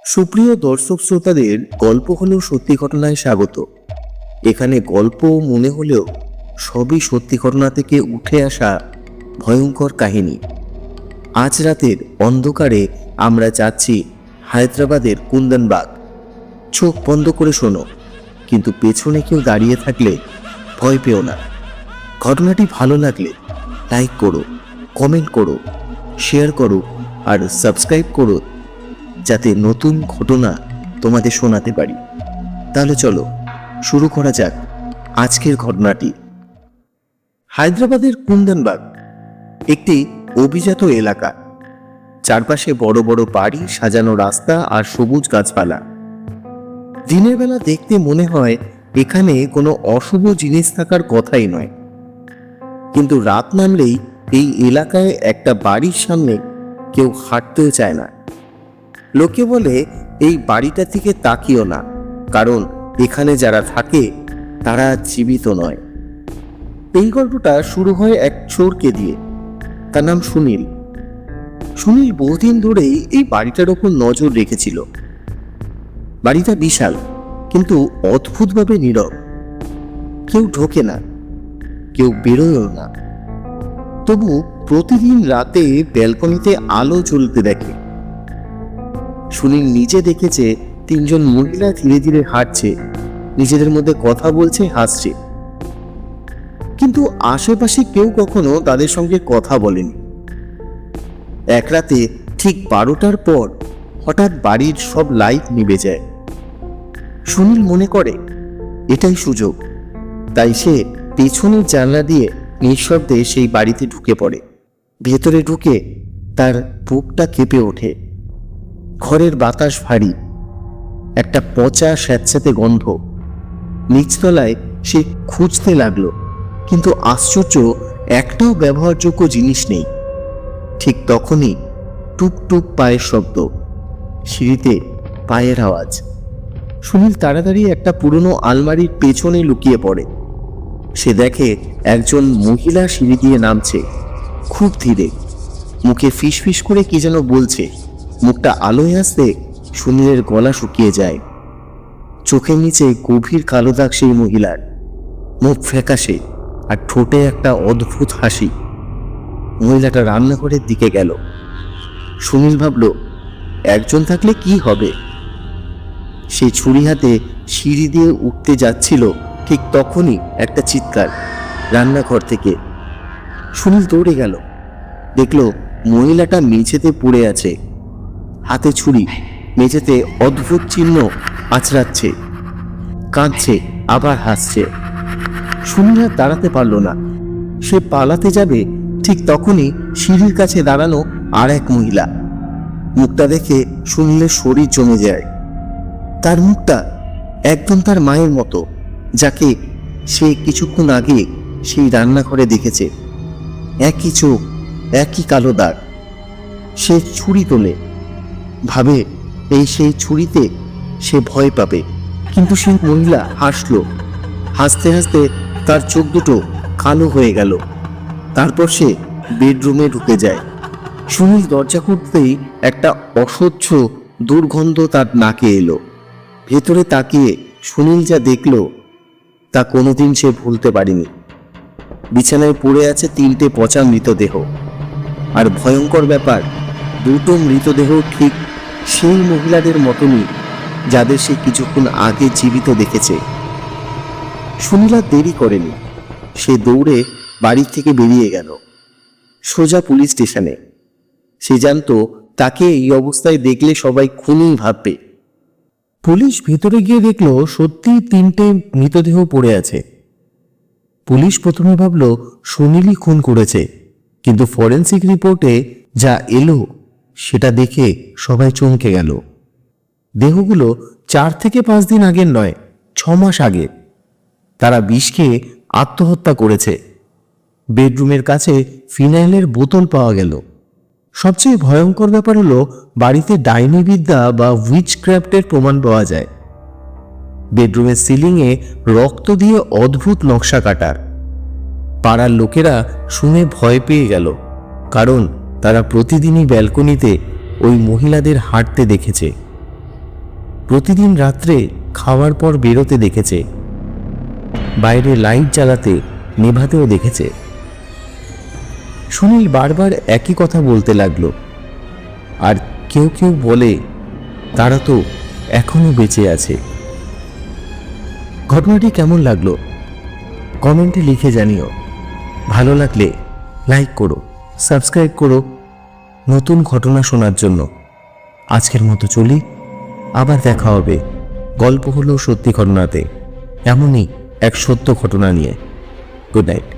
সুপ্রিয় দর্শক শ্রোতাদের, গল্প হলেও সত্যি ঘটনায় স্বাগত। এখানে গল্প মনে হলেও সবই সত্যি ঘটনা থেকে উঠে আসা ভয়ঙ্কর কাহিনী। আজ রাতের অন্ধকারে আমরা যাচ্ছি হায়দ্রাবাদের কুন্দনবাগ। চোখ বন্ধ করে শোনো, কিন্তু পেছনে কেউ দাঁড়িয়ে থাকলে ভয় পেও না। ঘটনাটি ভালো লাগলে লাইক করো, কমেন্ট করো, শেয়ার করো আর সাবস্ক্রাইব করো, যাতে নতুন ঘটনা তোমাদের শোনাতে পারি। তাহলে চলো শুরু করা যাক আজকের ঘটনাটি। হায়দ্রাবাদের কুন্দনবাগ একটি অভিজাত এলাকা। চারপাশে বড় বড় বাড়ি, সাজানো রাস্তা আর সবুজ গাছপালা। দিনের বেলা দেখতে মনে হয় এখানে কোনো অশুভ জিনিস থাকার কথাই নয়, কিন্তু রাত নামলেই এই এলাকায় একটা বাড়ির সামনে কেউ হাঁটতেও চায় না। লোকে বলে এই বাড়িটা থেকে তাকিও না, কারণ এখানে যারা থাকে তারা জীবিত নয়। এই গল্পটা শুরু হয় এক চোরকে দিয়ে। তার নাম সুনীল। সুনীল বহুদিন ধরেই এই বাড়িটার ওপর নজর রেখেছিল। বাড়িটা বিশাল, কিন্তু অদ্ভুতভাবে নীরব। কেউ ঢোকে না, কেউ বেরোয়ও না। তবু প্রতিদিন রাতে ব্যালকনিতে আলো জ্বলতে দেখে। সুনীল নিজে দেখেছে তিনজন মহিলা ধীরে ধীরে হাঁটছে, নিজেদের মধ্যে কথা বলছে, হাসছে, কিন্তু আশেপাশে কেউ কখনো তাদের সঙ্গে কথা বলেনি। এক রাতে ঠিক 12টার পর হঠাৎ বাড়ির সব লাইট নিভে যায়। সুনীল মনে করে এটাই সুযোগ, তাই সে পেছনের জানলা দিয়ে নিঃশব্দে সেই বাড়িতে ঢুকে পড়ে। ভেতরে ঢুকে তার বুকটা কেঁপে ওঠে। ঘরের বাতাস ভারী, একটা পচা স্যাঁতস্যাঁতে গন্ধ। নিচতলায় সে খুঁজতে লাগলো, কিন্তু আশ্চর্য, একটাও ব্যবহারযোগ্য জিনিস নেই। ঠিক তখনই টুক টুক পায়ের শব্দ, সিঁড়িতে পায়ের আওয়াজ। সুনীল তাড়াতাড়ি একটা পুরনো আলমারির পেছনে লুকিয়ে পড়ে। সে দেখে একজন মহিলা সিঁড়ি দিয়ে নামছে, খুব ধীরে, মুখে ফিসফিস করে কি যেন বলছে। মুখটা আলোয় আসতে সুনীলের গলা শুকিয়ে যায়। চোখের নিচে গভীর কালো দাগ সেই মহিলার। মুখ ফ্যাকাশে আর ঠোঁটে একটা অদ্ভুত হাসি। মহিলাটা রান্নাঘরের দিকে গেল। সুনীল ভাবল, একজন থাকলে কি হবে। সে ছুরি হাতে সিঁড়ি দিয়ে উঠতে যাচ্ছিল, ঠিক তখনই একটা চিৎকার রান্নাঘর থেকে। সুনীল দৌড়ে গেল, দেখল মহিলাটা মেঝেতে পড়ে আছে, হাতে ছুরি, মেঝেতে অদ্ভুত চিহ্ন আঁচড়াচ্ছে, কাঁদছে, আবার হাসছে। সুনীল আর দাঁড়াতে পারল না। সে পালাতে যাবে, ঠিক তখনই সিঁড়ির কাছে দাঁড়ানো আর এক মহিলা। মুখটা দেখে সুনীলের শরীর জমে যায়। তার মুখটা একদম তার মায়ের মতো, যাকে সে কিছুক্ষণ আগে সেই রান্নাঘরে দেখেছে। একই চোখ, একই কালো দাগ। সে ছুরি তোলে, ভাবে এই সেই ছুরিতে সে ভয় পাবে, কিন্তু সেই মহিলা হাসলো। হাসতে হাসতে তার চোখ দুটো কালো হয়ে গেল। তারপর সে বেডরুমে ঢুকে যায়। সুনীল দরজা খুলতেই একটা অসহ্য দুর্গন্ধ তার নাকে এলো। ভেতরে তাকিয়ে সুনীল যা দেখল তা কোনোদিন সে ভুলতে পারেনি। বিছানায় পড়ে আছে 3টে পচা মৃতদেহ। আর ভয়ঙ্কর ব্যাপার, দুটো মৃতদেহ ঠিক সেই মহিলাদের মতনই, যাদের সে কিছুক্ষণ আগে জীবিত দেখেছে। সুনীল আর দেরি করেনি। সে দৌড়ে বাড়ি থেকে বেরিয়ে গেল, সোজা পুলিশ স্টেশনে। সে জানতো তাকে এই অবস্থায় দেখলে সবাই খুনি ভাববে। পুলিশ ভেতরে গিয়ে দেখল সত্যি 3টে মৃতদেহ পড়ে আছে। পুলিশ প্রথমে ভাবল সুনীলই খুন করেছে, কিন্তু ফরেন্সিক রিপোর্টে যা এলো সেটা দেখে সবাই চমকে গেল। দেহগুলো 4 থেকে 5 দিন আগের নয়, 6 মাস আগে। তারা বিষ খেয়ে আত্মহত্যা করেছে। বেডরুমের কাছে ফিনাইলের বোতল পাওয়া গেল। সবচেয়ে ভয়ঙ্কর ব্যাপার হলো বাড়িতে ডাইনি বিদ্যা বা উইচক্রাফটের প্রমাণ পাওয়া যায়। বেডরুমের সিলিংয়ে রক্ত দিয়ে অদ্ভুত নকশা কাটার। পাড়ার লোকেরা শুনে ভয় পেয়ে গেল, কারণ তারা প্রতিদিনই ব্যালকনিতে ওই মহিলাদের হাঁটতে দেখেছে। প্রতিদিন রাত্রে খাওয়ার পর বেরোতে দেখেছে, বাইরে লাইট জ্বালাতে নেভাতেও দেখেছে। সুনীল বারবার একই কথা বলতে লাগলো। আর কেউ কেউ বলে তারা তো এখনো বেঁচে আছে। ঘটনাটি কেমন লাগলো কমেন্টে লিখে জানিও। ভালো লাগলে লাইক করো, সাবস্ক্রাইব করো নতুন ঘটনা শোনার জন্য। আজকের মতো চলি, আবার দেখা হবে গল্প হলো সত্যি ঘটনাতে, এমনই এক সত্য ঘটনা নিয়ে। Good night.